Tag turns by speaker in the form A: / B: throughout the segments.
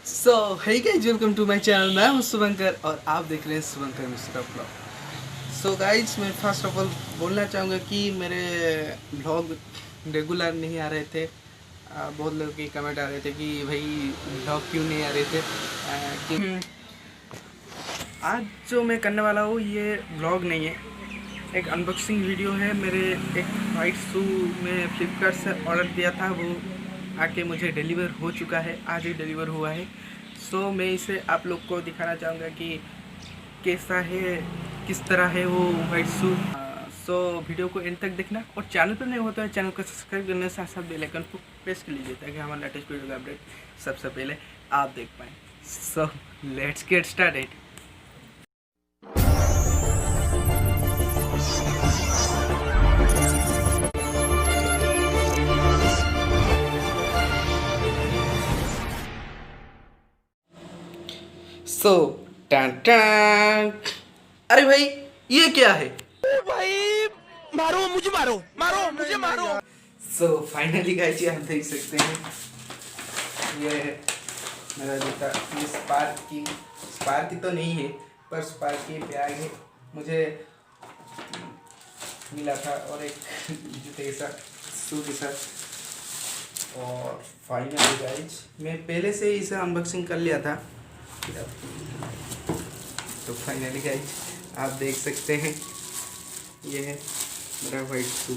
A: So hey guys, welcome to my channel. मैं हूं शुभंकर और आप देख रहे हैं Shubhankar Mishra vlog. So guys, मैं फर्स्ट ऑफ ऑल बोलना चाहूँगा कि मेरे ब्लॉग रेगुलर नहीं आ रहे थे। बहुत लोगों की कमेंट आ रहे थे कि भाई ब्लॉग क्यों नहीं आ रहे थे। कि आज जो मैं करने वाला हूँ ये ब्लॉग नहीं है, एक अनबॉक्सिंग वीडियो है। मेरे एक वाइट शू में फ्लिपकार्ट से ऑर्डर दिया था, वो आके मुझे डिलीवर हो चुका है, आज ही डिलीवर हुआ है। सो मैं इसे आप लोग को दिखाना चाहूँगा कि कैसा है, किस तरह है वो वाइट शू। सो वीडियो को एंड तक देखना और चैनल पर नहीं होता है चैनल को सब्सक्राइब करने से साथ बेल आइकन को प्रेस कर लीजिए ताकि हमारा लेटेस्ट वीडियो का अपडेट सबसे पहले आप देख पाएँ। So let's get started. So टन अरे भाई ये क्या है?
B: भाई मारो मुझे, मारो मुझे, मारो।
A: सो फाइनली गाइस, ये आप देख सकते हैं, ये मेरा जूता। ये स्पार्क की तो नहीं है, पर स्पार्क की बैग है, मुझे मिला था और एक जूते के साथ, शू के साथ। और फाइनली गाइस, मैं पहले से ही इसे अनबॉक्सिंग कर लिया था। तो फाइनली गाइस आप देख सकते हैं, ये है मेरा वाइट शू।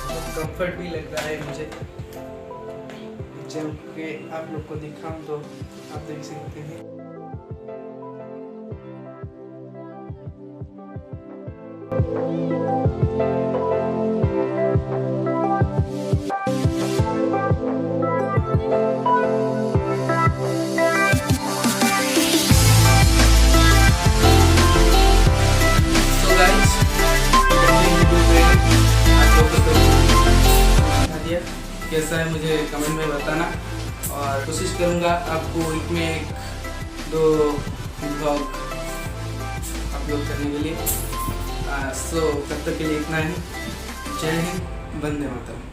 A: बहुत कंफर्ट भी लग रहा है मुझे। जब के आप लोग को दिखाऊं तो आप देख सकते हैं। कैसा है मुझे कमेंट में बताना और कोशिश करूँगा आपको वीक में 1-2 ब्लॉग अपलोड करने के लिए। सो तब तक के लिए इतना ही। जय हिंद, वंदे मातरम।